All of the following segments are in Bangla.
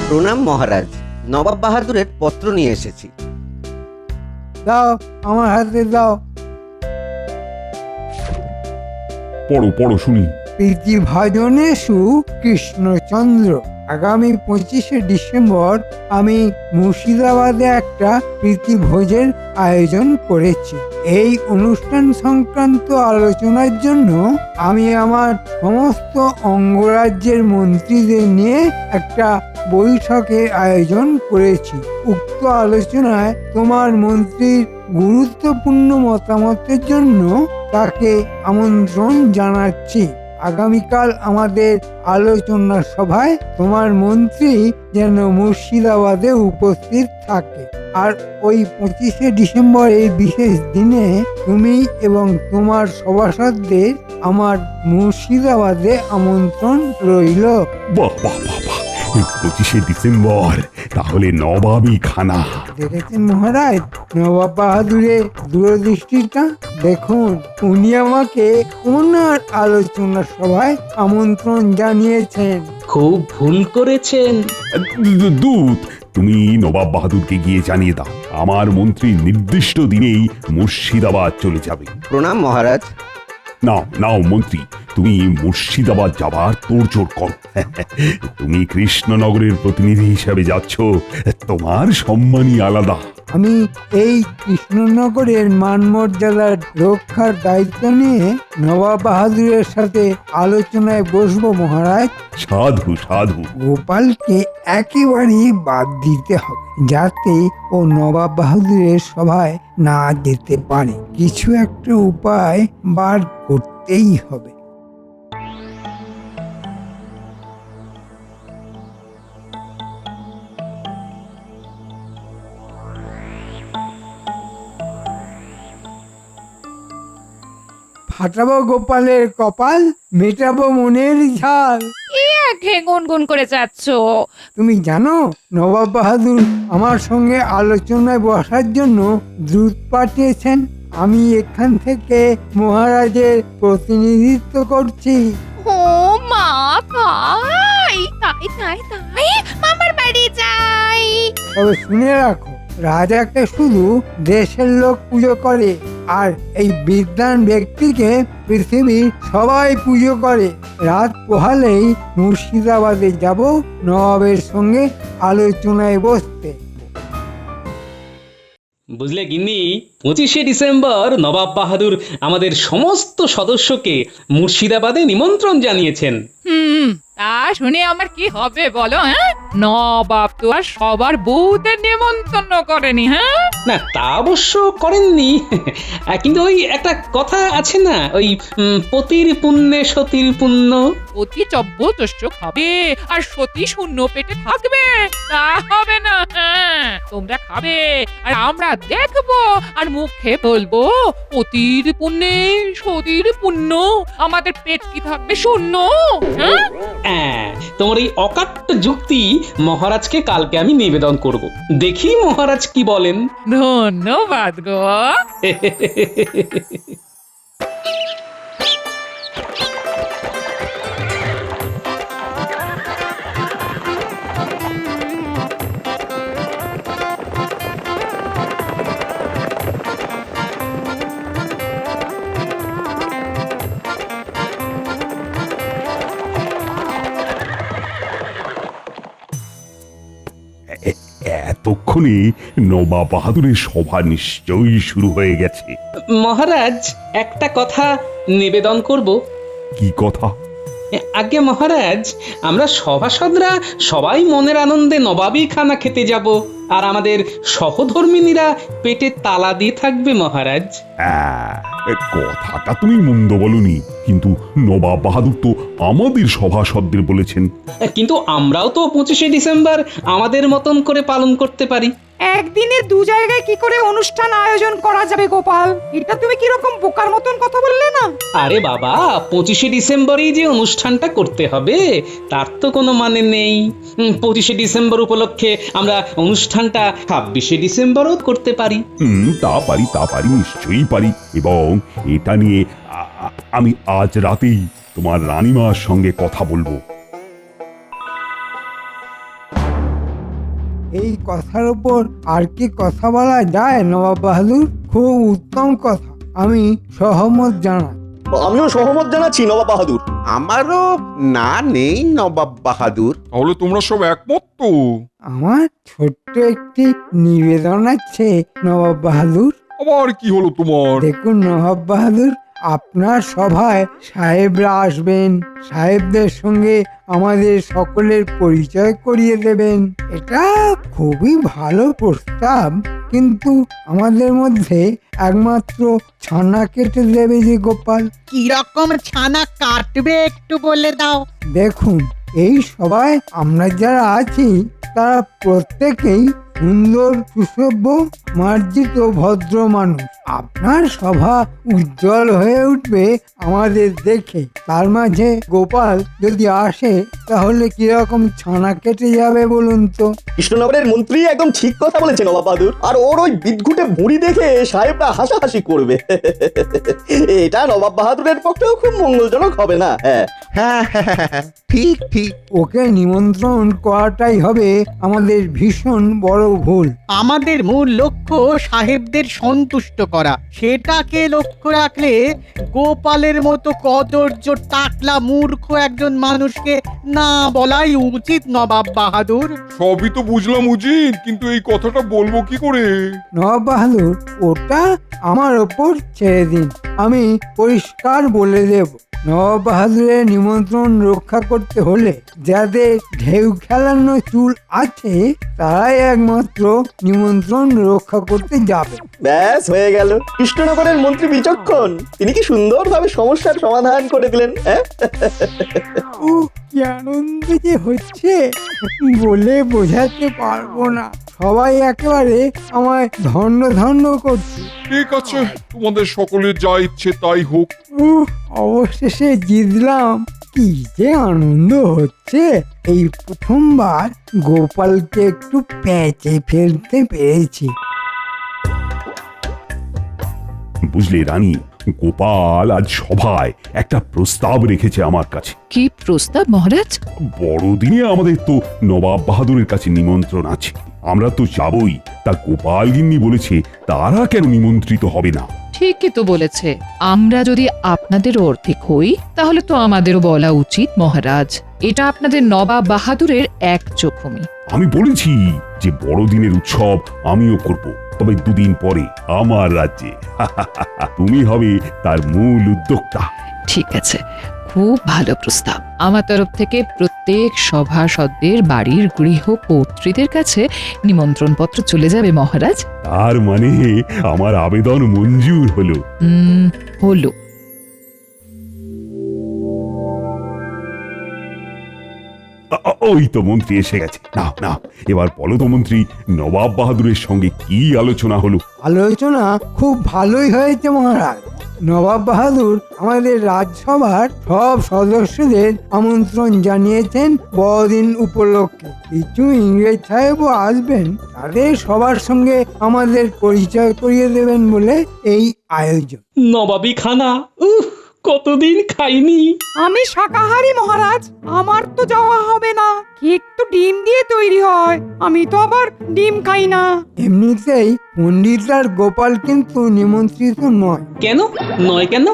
প্রণাম মহারাজ, নবাব বাহাদুরের পত্র নিয়ে এসেছি। দাও, আমার হাতে দাও। পড়ো পড়ো শুনি। প্রীতিভাজনেষু কৃষ্ণচন্দ্র। আগামী 25শে ডিসেম্বর আমি মুর্শিদাবাদে একটা প্রীতিভোজের আয়োজন করেছি। এই অনুষ্ঠান সংক্রান্ত আলোচনার জন্য আমি আমার সমস্ত অঙ্গরাজ্যের মন্ত্রীদের নিয়ে একটা বৈঠকের আয়োজন করেছি। উক্ত আলোচনায় তোমার মন্ত্রীর গুরুত্বপূর্ণ মতামতের জন্য তাকে আমন্ত্রণ জানাচ্ছি। আগামীকাল আমাদের আলোচনা সভায় তোমার মন্ত্রী যেন মুর্শিদাবাদে উপস্থিত থাকে। আর ওই 25শে ডিসেম্বর এই বিশেষ দিনে তুমি এবং তোমার সভাসদদের আমার মুর্শিদাবাদে আমন্ত্রণ রইল। বাহ বাহ বাহ বাহ, 25শে ডিসেম্বর, তাহলে নবাবী খানা। দেখেছেন মহারাজ নবাব বাহাদুরের দূরদৃষ্টিটা? দেখুন, উনি আমাকে ওনার আলোচনা সভায় আমন্ত্রণ জানিয়েছেন। খুব ভুল করেছেন। দূত, তুমি নবাব বাহাদুরকে গিয়ে জানিয়ে দাও আমার মন্ত্রী নির্দিষ্ট দিনেই মুর্শিদাবাদ চলে যাবে। প্রণাম মহারাজ। নাও নাও মন্ত্রী, তুমি মুর্শিদাবাদ যাবার তোড়জোড় করো। তুমি কৃষ্ণনগরের প্রতিনিধি হিসাবে যাচ্ছ, তোমার সম্মানই আলাদা। আমি এই কৃষ্ণনগরের মান মর্যাদার রক্ষার দায়িত্ব নিয়ে নবাব বাহাদুরের সাথে আলোচনায় বসবো মহারাজ। সাধু সাধু। গোপালকে একেবারেই বাদ দিতে হবে, যাতে ও নবাব বাহাদুরের সভায় না যেতে পারে। কিছু একটা উপায় বার করতেই হবে। ফাটাবো গোপালের কপাল, মেটাবো মনের ঝাল। কে গুনগুন করে যাচ্ছ? তুমি জানো নবাব বাহাদুর আমার সঙ্গে আলোচনায় বসার জন্য দূত পাঠিয়েছেন। আমি এখান থেকে মহারাজের প্রতিনিধিত্ব করছি। ও মা, তাই তাই তাই তাই মামার বাড়ি যাই। তবে শুনে রাখো, রাজাকে শুধু দেশের লোক পুজো করে, আর এই বিদ্বান ব্যক্তিকে পৃথিবীর সবাই পুজো করে। রাত পোহালেই মুর্শিদাবাদে যাব নবাবের সঙ্গে আলোচনায় বসতে। বুঝলে গিন্নি, 25শে ডিসেম্বর নবাব বাহাদুর আমাদের সমস্ত সদস্যকে মুর্শিদাবাদে নিমন্ত্রণ জানিয়েছেন। তা শুনে আমার কি হবে বলো? হ্যাঁ, নবাব তো আর সবার বউদের নিমন্ত্রণ করেনি। হ্যাঁ, না তা অবশ্য করেননি, কিন্তু ওই একটা কথা আছে না, ওই পতির পুণ্যে সতীর পুণ্য। অতি চব্যতস্য খাবে আর সতী শূন্য পেটে থাকবে, তা হবে না। হ্যাঁ, তোমরা খাবে আর আমরা দেখবো আর মুখে বলবো অতির পুণ্যে সতীর পুণ্য, আমাদের পেট কি থাকবে শূন্য? হ্যাঁ, তোমার এই অকাট্য যুক্তি মহারাজকে কালকে আমি নিবেদন করব। দেখি মহারাজ কি বলেন। ধন্যবাদ গো। এতক্ষণে নবাব বাহাদুরের সভা নিশ্চয়ই শুরু হয়ে গেছে। মহারাজ, একটা কথা নিবেদন করব। কি কথা? আগে মহারাজ, আমরা সভাসদরা সবাই মনের আনন্দে নবাবী খানা খেতে যাব, আর আমাদের সহধর্মিনীরা পেটে তালা দিয়ে থাকবে মহারাজ। কথাটা তুমি মন্দ বলনি, কিন্তু নবাব বাহাদুর তো আমাদের সভাসদদের বলেছেন। কিন্তু আমরাও তো 25শে ডিসেম্বর আমাদের মতন করে পালন করতে পারি। একদিনে দু জায়গায় কি করে অনুষ্ঠান আয়োজন করা যাবে গোপাল? এটা তুমি কিরকম বোকার মতন কথা বললে না? আরে বাবা, 25শে ডিসেম্বরেই যে অনুষ্ঠানটা করতে হবে তার তো কোনো মানে নেই। 25শে ডিসেম্বর উপলক্ষে আমরা অনুষ্ঠানটা 26শে ডিসেম্বরও করতে পারি। তা পারি, নিশ্চয়ই পারি। এবং এটা নিয়ে আমি আজ রাতেই তোমার রানীমার সঙ্গে কথা বলবো। এই কথার উপর আর কি কথা বলা যায় নবাব বাহাদুর? খুব উত্তম কথা, আমি সহমত জানাই। আমিও সহমত জানাচ্ছি নবাব বাহাদুর। আমারও না নেই নবাব বাহাদুর। তাহলে তোমরা সব একমত তো? আমার ছোট্ট একটি নিবেদন আছে নবাব বাহাদুর। আবার কি হলো তোমার? দেখুন নবাব বাহাদুর, আপনার সভায় সাহেবরা আসবেন, সাহেবদের সঙ্গে আমাদের সকলের পরিচয় করিয়ে দেবেন। এটা খুবই ভালো প্রস্তাব, কিন্তু আমাদের মধ্যে একমাত্র ছানা কেটে দেবে যে গোপাল। কি রকম ছানা কাটবে একটু বলে দাও। দেখুন, এই সভায় আমরা যারা আছি তারা প্রত্যেকেই সুন্দর, সুসভ্য, মার্জিত, ভদ্র মানুষ। আপনার সভা উজ্জ্বল হয়ে উঠবে আমাদের দেখে। তার মাঝে গোপাল যদি আসে তাহলে কিরকম ছানা কেটে যাবে বলুন তো? কৃষ্ণনগরের মন্ত্রী একদম ঠিক কথা বলেছে নবাব বাহাদুর। আর ওর ওই বিদঘুটে ভুঁড়ি দেখে সাহেবরা হাসাহাসি করবে। এটা নবাব বাহাদুরের পক্ষেও খুব মঙ্গলজনক হবে না। হ্যাঁ হ্যাঁ হ্যাঁ হ্যাঁ, হ্যাঁ, ঠিক ঠিক। ওকে নিমন্ত্রণ করাটাই হবে আমাদের ভীষণ বড় ভুল। আমাদের মূল লক্ষ্য সাহেবদের সন্তুষ্ট করা। সেটাকে লক্ষ্য রাখলে গোপালের মতো কদর্য টাকলা মূর্খ একজন মানুষকে না বলাই উচিত নবাব বাহাদুর। সবই তো বুঝলাম উজির, কিন্তু এই কথাটা বলবো কি করে? নবাব বাহাদুর, ওটা আমার ওপর ছেড়ে দিন, আমি পরিষ্কার বলে দেব। নবাব বাহাদুরের নিমন্ত্রণ রক্ষা করতে হলে যাদের ঢেউ খেলানো চুল আছে তারাই একমাত্র নিমন্ত্রণ রক্ষা করতে যাবে। ব্যাস হয়ে গেল। কৃষ্ণনগরের মন্ত্রী বিচক্ষণ, তিনি কি সুন্দরভাবে সমস্যার সমাধান করে দিলেন। হ্যাঁ ও কি আনন্দ যে হচ্ছে, বলে বোঝাতে পারবো না। সবাই একেবারে আমায় ধন্য ধন্য করছে। ঠিক আছে, তোমাদের সকলের যা ইচ্ছে তাই হোক। অবশেষে জিতলাম, কি যে আনন্দ হচ্ছে। এই প্রথমবার গোপালকে একটু প্যাঁচে ফেলতে পেরেছি। বুঝলে রানী, গোপাল আজ সভায় একটা প্রস্তাব রেখেছে আমার কাছে। কি প্রস্তাব মহারাজ? বড়দিনে আমাদের তো নবাব বাহাদুরের কাছে নিমন্ত্রণ আছে, আমরা তো যাবই। তা গোপাল গিন্নি বলেছে তারা কেন নিমন্ত্রিত হবে না। ঠিকই তো বলেছে। আমরা যদি আপনাদের অর্ধেক হই তাহলে তো আমাদেরও বলা উচিত মহারাজ। এটা আপনাদের নবাব বাহাদুরের এক চোখমি। আমি বলেছি যে বড়দিনের উৎসব আমিও করব, তবে দুদিন পরে আমার রাজ্যে। তুমি হবে তার মূল উদ্যোক্তা। ঠিক আছে, খুব ভালো প্রস্তাব। আমার তরফ থেকে প্রত্যেক সভাসদদের বাড়ির গৃহকর্ত্রীদের কাছে নিমন্ত্রণ পত্র চলে যাবে মহারাজ। তার মানে আমার আবেদন মঞ্জুর হলো। হলো। ওই তো মন্ত্রী এসে গেছে। না না, এবার বলো তো মন্ত্রী, নবাব বাহাদুরের সঙ্গে কি আলোচনা হলো? আলোচনা খুব ভালোই হয়েছে মহারাজ। নবাব বাহাদুর আমাদের রাজসভার সব সদস্যদের আমন্ত্রণ জানিয়েছেন বড়দিন উপলক্ষে। কিছু ইংরেজ সাহেবও আসবেন, তাদের সবার সঙ্গে আমাদের পরিচয় করিয়ে দেবেন বলে এই আয়োজন। নবাবী খানা, কতদিন খাইনি। আমি শাকাহারী মহারাজ, আমার তো যাওয়া হবে না। কেক তো ডিম দিয়ে তৈরি হয়, আমি তো আবার ডিম খাই না। এমনিতেই পণ্ডিত আর গোপাল কিন্তু নিমন্ত্রিত নয়। কেন নয়? কেন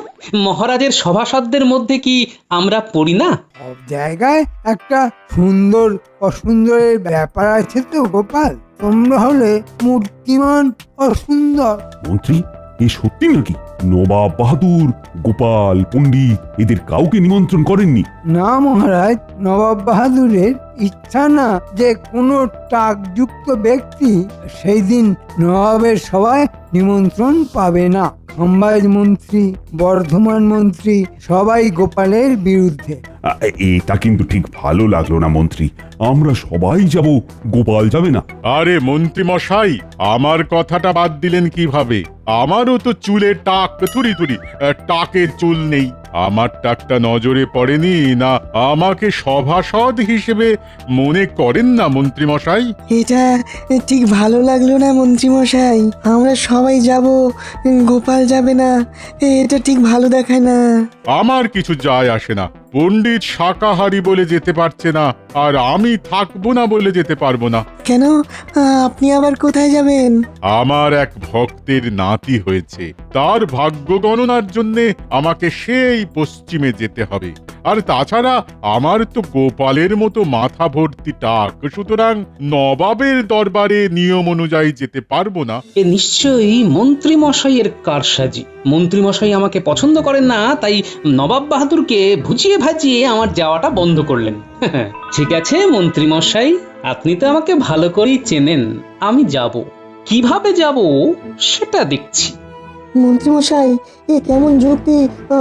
মহারাজের সভাসদদের মধ্যে কি আমরা পড়ি না? সব জায়গায় একটা সুন্দর অসুন্দরের ব্যাপার আছে তো গোপাল। তোমরা হলে মূর্তিমান অসুন্দর। মন্ত্রী, এ সত্যি নাকি নবাব বাহাদুর, গোপাল, পণ্ডিত এদের কাউকে নিমন্ত্রণ করেননি? না মহারাজ, নবাব বাহাদুরের ইচ্ছা না যে কোনো টাকযুক্ত ব্যক্তি সেই দিন নবাবের সভায় নিমন্ত্রণ পাবে না। সম্বাজ মন্ত্রী, বর্ধমান মন্ত্রী সবাই গোপালের বিরুদ্ধে। এটা কিন্তু ঠিক ভালো লাগলো না মন্ত্রী। আমরা সবাই যাব, গোপাল যাবে না। আরে মন্ত্রী মশাই, আমার কথাটা বাদ দিলেন কিভাবে? আমারও তো চুলে টাক থুরি থুরি, টাকের চুল নেই। আমার টাকটা নজরে পড়েনি না? আমাকে সভাসদ হিসেবে মনে করেন না মন্ত্রী মশাই? এটা ঠিক ভালো লাগলো না মন্ত্রী মশাই। আমরা সবাই যাব, গোপাল যাবে না, এটা ঠিক ভালো দেখায় না। আমার কিছু যায় আসে না। পণ্ডিত শাকাহারি বলে যেতে পারছে না, আর আমি থাকবো না বলে যেতে পারবো না। কেন? আপনি আবার কোথায় যাবেন? আমার এক ভক্তের নাতি হয়েছে, তার ভাগ্য গণনার জন্য আমাকে সেই পশ্চিমে যেতে হবে। আর তাছাড়া আমার তো গোপালের মতো মাথা ভর্তি টাক, সুতরাং নবাবের দরবারে নিয়ম অনুযায়ী যেতে পারবো না। এ নিশ্চয়ই মন্ত্রী মশাইয়ের কারসাজি। মন্ত্রী মশাই আমাকে পছন্দ করেন না, তাই নবাব বাহাদুরকে ভুজিয়ে ভাজিয়ে আমার যাওয়াটা বন্ধ করলেন। ঠিক আছে মন্ত্রী মশাই, আপনি তো আমাকে ভালো করেই চেনেন। আমি যাব, কিভাবে যাব সেটা দেখছি। মন্ত্রীমশাই, এ কেমন যুক্তি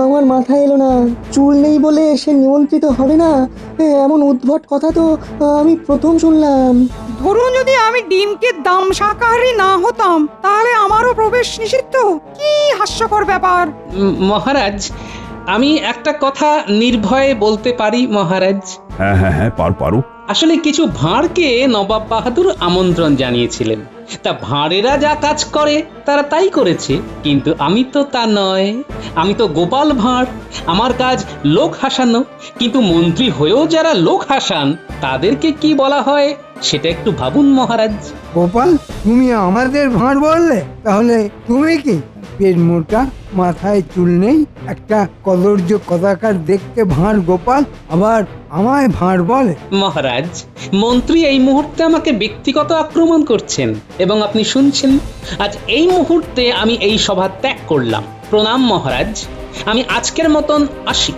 আমার মাথায় এলো না। চুল নেই বলে সে নিমন্ত্রিত হবে না, এমন উদ্ভট কথা তো আমি প্রথম শুনলাম। ধরুন যদি আমি ডিমকে দাম শাকাহারি না হতাম, তাহলে আমারও প্রবেশ নিষিদ্ধ? কি হাস্যকর ব্যাপার! মহারাজ, আমি একটা কথা নির্ভয়ে বলতে পারি মহারাজ। হ্যাঁ হ্যাঁ হ্যাঁ, পারো। আসলে কিছু ভাঁড়কে নবাব বাহাদুর আমন্ত্রণ জানিয়েছিলেন। তা ভাঁড়েরা যা কাজ করে তারা তাই করেছে, কিন্তু আমি তো তা নয়। আমি তো গোপাল ভাঁড়, আমার কাজ লোক হাসানো। কিন্তু মন্ত্রী হয়েও যারা লোক হাসান তাদেরকে কি বলা হয় সেটা একটু ভাবুন মহারাজ। গোপাল, তুমি আমাদের ভাঁড় বললে? তাহলে তুমি কি পেট মোটা, মাথায় চুল নেই, একটা কদর্য কদাকার দেখতে ভাঁড় গোপাল, আবার আমায় ভাঁড় বলে? মহারাজ, মন্ত্রী এই মুহূর্তে আমাকে ব্যক্তিগত আক্রমণ করছেন এবং আপনি শুনছেন। আজ এই মুহূর্তে আমি এই সভা ত্যাগ করলাম। প্রণাম মহারাজ, আমি আজকের মতন আসি।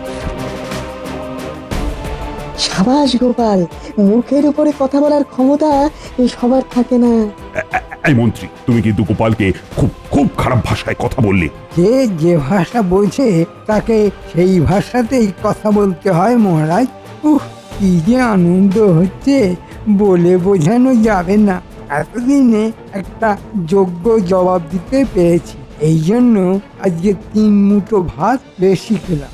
সাবাস গোপাল, মুখের উপরে কথা বলার ক্ষমতা সবার থাকে না। এই মন্ত্রী, তুমি কিন্তু গোপালকে খুব খুব খারাপ ভাষায় কথা বললে। যে যে ভাষা বোঝে তাকে সেই ভাষাতেই কথা বলতে হয় মহারাজ। কি যে আনন্দ হচ্ছে, বলে বোঝানো যাবে না। এতদিনে একটা যোগ্য জবাব দিতে পেরেছি, এই জন্য আজকে 3 মুঠো ভাত বেশি খেলাম।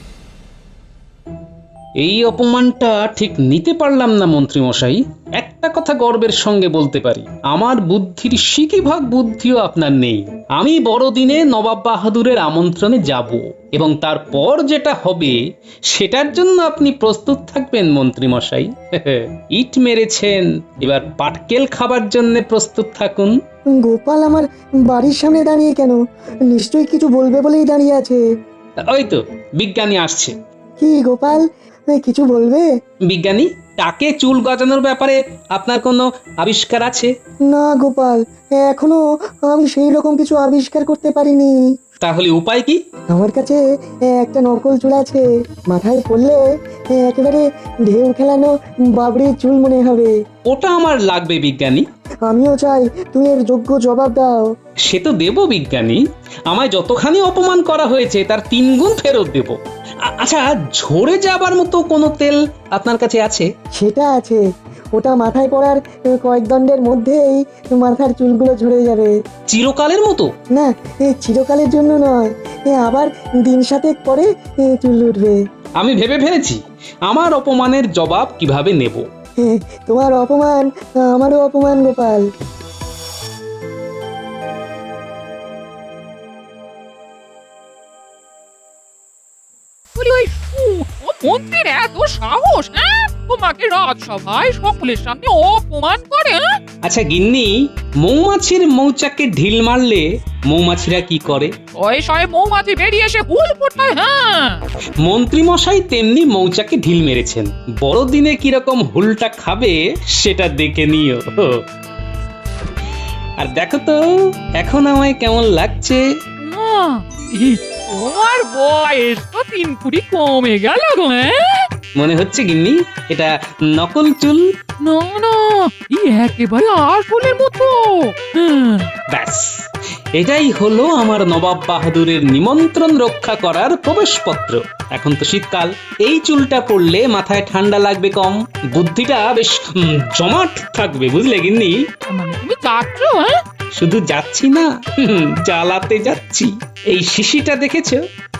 এই অপমানটা ঠিক নিতে পারলাম না মন্ত্রী মশাই। একটা কথা গর্বের সঙ্গে বলতে পারি, আমার বুদ্ধির সিকিভাগ বুদ্ধিও আপনার নেই। আমি বড়দিনে নবাব বাহাদুরের আমন্ত্রণে যাব, এবং তারপর যেটা হবে সেটার জন্য আপনি প্রস্তুত থাকবেন মন্ত্রী মশাই। ইট মেরেছেন, এবার পাটকেল খাবার জন্য প্রস্তুত থাকুন। গোপাল আমার বাড়ির সামনে দাঁড়িয়ে কেন? নিশ্চয়ই কিছু বলবে বলেই দাঁড়িয়ে আছে। ওই তো বিজ্ঞানী আসছে। কি গোপাল, কিছু বলবে? বিজ্ঞানী, টাকে চুল গজানোর ব্যাপারে আপনার কোনো আবিষ্কার আছে? না গোপাল, এখনো আমি সেই রকম কিছু আবিষ্কার করতে পারিনি। তাহলে উপায় কি? আমার কাছে একটা নকল চুল আছে, মাথায় পড়লে একেবারে ঢেউ খেলানো বাবরির চুল মনে হবে। ওটা আমার লাগবে বিজ্ঞানী। আমিও চাই তুমি এর যোগ্য জবাব দাও। সে তো দেব বিজ্ঞানী, আমায় যতখানি অপমান করা হয়েছে তার 3 গুণ ফেরত দেব। আচ্ছা, ঝরে যাবার মতো কোনো তেল আপনার কাছে আছে? সেটা আছে, ওটা মাথায় পড়ার কয়েক দণ্ডের মধ্যেই মাথার চুলগুলো ঝরে যাবে। চিরকালের মতো? না, চিরকালের জন্য নয়, আবার দিন 7 পরে চুল উঠবে। আমি ভেবে ফেলেছি আমার অপমানের জবাব কিভাবে নেব। তোমার অপমান আমারও অপমান গোপাল। মন্ত্রীর এত সাহস, হ্যাঁ? তোমাকে রাজসভায় সকলের সামনে অপমান করে, হ্যাঁ? আচ্ছা গিন্নি, মৌমাছির মৌচাকে ঢিল মারলে মৌমাছিরা কি করে? শয়ে শয়ে মৌমাছি বেরিয়ে এসে হুল ফোটায়, হ্যাঁ। মন্ত্রী মশাই তেমনি মৌচাকে ঢিল মেরেছেন। বড়দিনে কিরকম হুলটা খাবে সেটা দেখে নিও। আর দেখো তো এখন আমায় কেমন লাগছে। তোমার বয়স তো 3 কুড়ি কমে গেল গো, হ্যাঁ? মনে হচ্ছে গিন্নি এটা নকল চুল। না না, একেবারে আসলের মতো। ব্যাস, এটাই হলো আমার নবাব বাহাদুরের নিমন্ত্রণ রক্ষা করার প্রবেশপত্র। এখন তো শীতকাল, এই চুলটা পড়লে মাথায় ঠান্ডা লাগবে কম, বুদ্ধিটা বেশ জমাট থাকবে, বুঝলে গিন্নি? মানে তুমি যাচ্ছ, হ্যাঁ? শুধু যাচ্ছি না, জ্বালাতে যাচ্ছি। এই শিশিটা দেখেছো?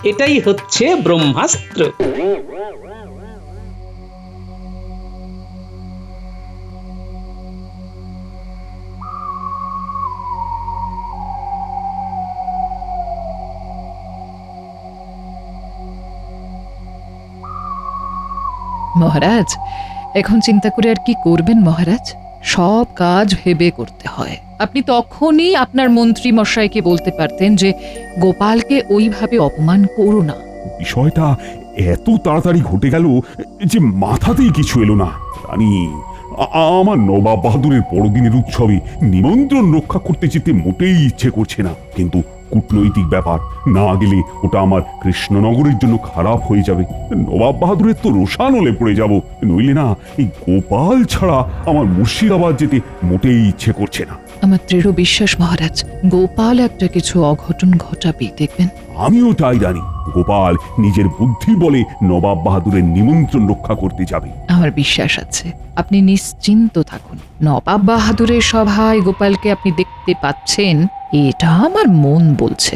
এটাই হচ্ছে ব্রহ্মাস্ত্র। মহারাজ এখন চিন্তা করে আর কি করবেন মহারাজ? সব কাজ ভেবে করতে হয়। আপনি তখনই আপনার মন্ত্রী মশাইকে বলতে পারতেন যে গোপালকে ওইভাবে অপমান করো না। বিষয়টা এত তাড়াতাড়ি ঘটে গেল যে মাথাতেই কিছু এলো না। রানী, আমার নবাব বাহাদুরের বড়দিনের উৎসবে নিমন্ত্রণ রক্ষা করতে যেতে মোটেই ইচ্ছে করছে না, কিন্তু কূটনৈতিক ব্যাপার, না গেলে ওটা আমার কৃষ্ণনগরের জন্য খারাপ হয়ে যাবে। নবাব বাহাদুরের তো রোষানলে পড়ে যাব, নইলে না এই গোপাল ছাড়া আমার মুর্শিদাবাদ যেতে মোটেই ইচ্ছে করছে না। আমার দৃঢ় বিশ্বাস মহারাজ, গোপাল একটা কিছু অঘটন ঘটাবেই, দেখবেন। আমিও তাই জানি, গোপাল নিজের বুদ্ধি বলে নবাব বাহাদুরের নিমন্ত্রণ রক্ষা করতে যাবে। আমার বিশ্বাস আছে, আপনি নিশ্চিন্ত থাকুন। নবাব বাহাদুরের সভায় গোপালকে আপনি দেখতে পাচ্ছেন, এটা আমার মন বলছে।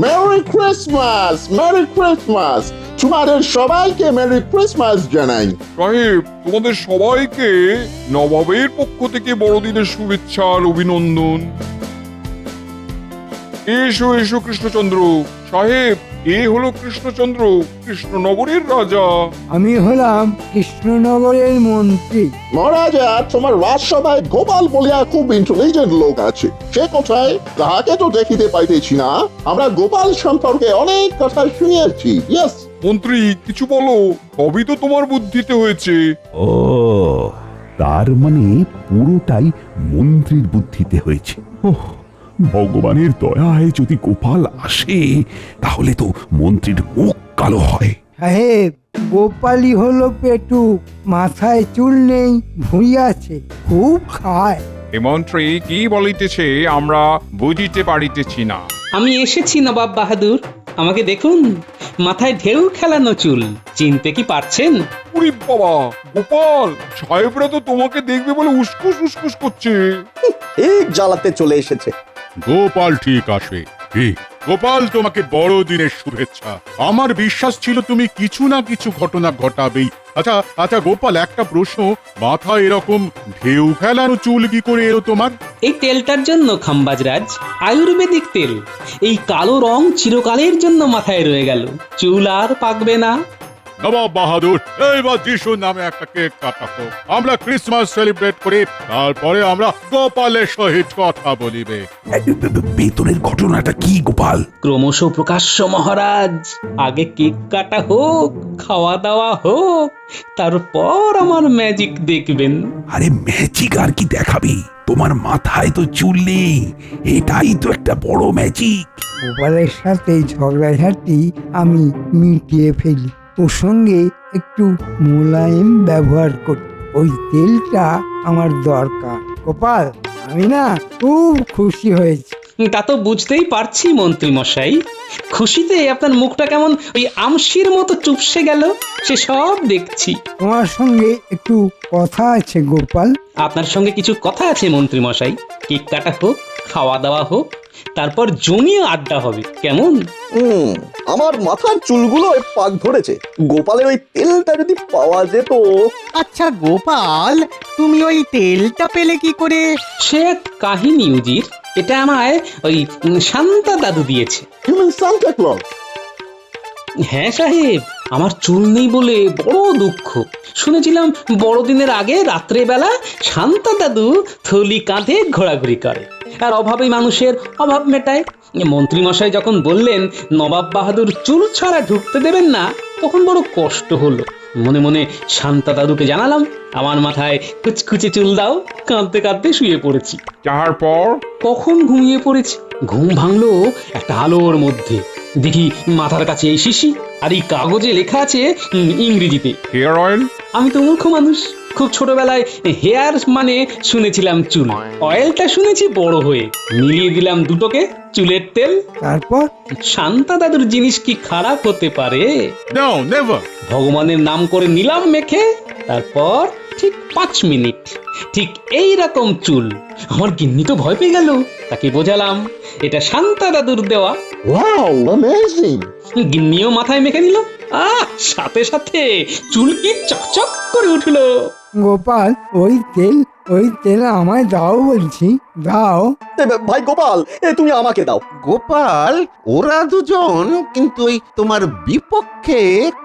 Merry Christmas, merry Christmas. তোমাদের সবাইকে মেরি ক্রিসমাস জানাই। সাহেব, তোমাদের সবাইকে নবাবের পক্ষ থেকে বড়দিনের শুভেচ্ছা আর অভিনন্দন। এসো এসো কৃষ্ণচন্দ্র সাহেব, এ হলো কৃষ্ণচন্দ্র, কৃষ্ণনগরের রাজা। আমি হলাম কৃষ্ণনগরের মন্ত্রী। মহারাজা, তোমার রাজসভায় গোপাল বলিয়া খুব ইন্টেলিজেন্ট লোক আছে। সে কোথায়? তাহাকে তো দেখিতে পাইতেছি না। আমরা গোপাল সম্পর্কে অনেক কথা শুনিয়াছি। ইয়েস মন্ত্রী, কিছু বলো, সবই তো তোমার বুদ্ধিতে হয়েছে। ও, তার মানে পুরোটাই মন্ত্রীর বুদ্ধিতে হয়েছে। ওহ, ভগবানের দয়ায় যদি গোপাল আসে তাহলে তো মন্ত্রীর মুখ কালো হয়। সাহেব, গোপালই হলো পেটু, মাথায় চুল নেই, ভুঁড়ি আছে, খুব খায়। এ মন্ত্রী কি বলিতেছে আমরা বুঝিতে পারিতেছি না। আমি এসেছি নবাব বাহাদুর, আমাকে দেখুন, মাথায় ঢেউ খেলানো চুল, চিনতে কি পারছেন? ওরে বাবা, গোপাল সাহেবরা তো তোমাকে দেখবে বলে উসকুস উসকুস করছে। ঠিক জ্বালাতে চলে এসেছে। গোপাল ঠিক আসে। কি গোপাল, তোমাকে বড়দিনের শুভেচ্ছা। আমার বিশ্বাস ছিল তুমি কিছু না কিছু ঘটনা ঘটাবেই। আচ্ছা আচ্ছা গোপাল, একটা প্রশ্ন, মাথা এরকম ঢেউ ফেলানো চুল কি করে এলো তোমার? এই তেলটার জন্য খাম্বাজরাজ, আয়ুর্বেদিক তেল। এই কালো রং চিরকালের জন্য মাথায় রয়ে গেল, চুল আর পাকবে না। নবাব বাহাদুর, এইবার যিশুর নামে একটা কেক কাটা হোক। আমরা ক্রিসমাস সেলিব্রেট করি, তারপরে আমরা গোপালের সহিত কথা বলিবে। ভেতরের ঘটনাটা কি গোপাল? ক্রমশ প্রকাশ্য মহারাজ, আগে কেক কাটা হোক, খাওয়া দাওয়া হোক, তারপর আমার ম্যাজিক দেখবেন। আরে ম্যাজিক আর কি দেখাবি? তোমার মাথায় তো চুল নেই, এটাই তো একটা বড় ম্যাজিক। গোপালের সাথে ঝগড়াঝাটি আমি মিটিয়ে ফেলি, ওর সঙ্গে একটু মোলায়েম ব্যবহার করি। ওই তেলটা আমার দরকার। গোপাল, আমি না খুব খুশি হয়েছি। তা তো বুঝতেই পারছি মন্ত্রী মশাই, খুশিতে আপনার মুখটা কেমন ওই আমশির মতো চুপসে গেল, সে সব দেখছি। তোমার সঙ্গে একটু কথা আছে গোপাল। আপনার সঙ্গে কিছু কথা আছে মন্ত্রী মশাই। কেক কাটা হোক, খাওয়া দাওয়া হোক, তারপর জমিয়ে আড্ডা হবে, কেমন? আমার মাথার চুলগুলো পাক ধরেছে। গোপালের ওই তেলটা যদি পাওয়া যেত। আচ্ছা গোপাল, তুমি ওই তেলটা পেলে কি করে? সে এক কাহিনী উজির, এটা আমায় ওই শান্তা দাদু দিয়েছে। Human Santa Claus. হ্যাঁ সাহেব, আমার চুল নেই বলে বড় দুঃখ। শুনেছিলাম বড়দিনের আগে রাত্রে বেলা শান্তা দাদু থলি কাঁধে ঘোরাঘুরি করে, আর অভাবে মানুষের অভাব মেটায়। মন্ত্রী মশাই যখন বললেন নবাব বাহাদুর চুল ছাড়া ঢুকতে দেবেন না, তখন বড় কষ্ট হলো। মনে মনে শান্তা দাদুকে জানালাম, আমার মাথায় কুচকুচে চুল দাও। কাঁদতে কাঁদতে শুয়ে পড়েছি। যাহার পর কখন ঘুমিয়ে পড়েছি, ঘুম ভাঙলো একটা আলোর মধ্যে। দেখি মাথার কাছে এই শিশি, আর এই কাগজে লেখা আছে ইংরেজিতে হেয়ার অয়েল। আমি তো মূর্খ মানুষ, খুব ছোটবেলায় হেয়ার মানে শুনেছিলাম চুল, অয়েলটা শুনেছি বড় হয়ে। মিলিয়ে দিলাম দুটোকে, চুলের তেল। তারপর শান্তা দাদুর জিনিস কি খারাপ হতে পারে? No, never. ভগবানের নাম করে নিলাম মেখে। তারপর ঠিক 5 মিনিট ঠিক এই রকম চুল। আমার গিন্নি তো ভয় পেয়ে গেল, তাকে বোঝালাম এটা শান্তা দাদুর দেওয়া। Wow, amazing. গিন্নিও মাথায় মেখে নিল, সাথে সাথে চুল কি চকচক করে উঠলো। গোপাল ওই তেল আমায় দাও বলছি, দাও। ভাই গোপাল, তুমি আমাকে দাও। গোপাল, ওরা দুজন কিন্তু ওই তোমার বিপক্ষে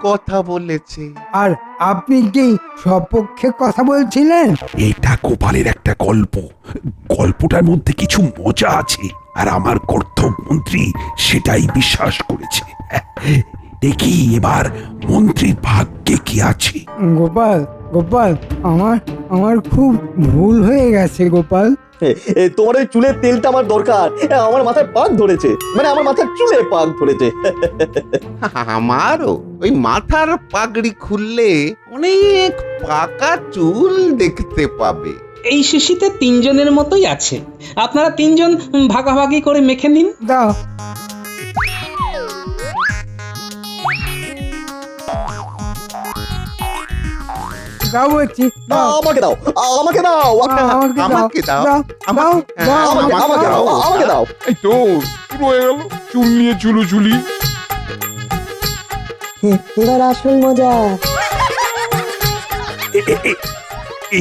কথা বলেছে। আর আপনি কি সপক্ষে কথা বলছিলেন? এটা গোপালের একটা গল্প, গল্পটার মধ্যে কিছু মজা আছে, আর আমার কর্তব্যমন্ত্রী সেটাই বিশ্বাস করেছে। দেখি এবার মন্ত্রীর ভাগ্যে কি আছে। গোপাল গোপাল, আমার খুব ভুল হয়ে গেছে গোপাল। তোমার ওই চুলের তেলটা আমার দরকার, আমার মাথায় পাক ধরেছে, মানে আমার মাথার চুলে পাক ধরেছে। আমারও ওই মাথার পাগড়ি খুললে অনেক পাকা চুল দেখতে পাবে। এই শিশিতে তিনজনের মতোই আছে, আপনারা তিনজন ভাগাভাগি করে মেখে নিন। দাও। দাও বলছি, দাও। আমাকে দাও, আমাকে দাও, আমাকে দাও, আমাকে দাও। এই তো শুরু হয়ে গেল চুল নিয়ে চুলোচুলি। এবার আসল মজা। এ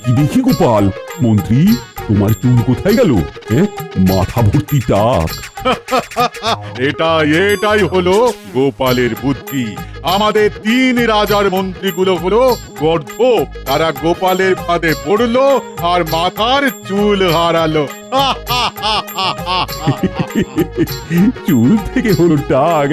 কি দেখি গোপাল, মন্ত্রী তোমার চুল কোথায় গেল? মাথা ভর্তি টাক। এটাই হলো গোপালের বুদ্ধি। আমাদের 3 রাজার মন্ত্রীগুলো হলো গর্ধ, তারা গোপালের ফাঁদে পড়লো আর মাথার চুল হারালো। চুল থেকে হলো টাক।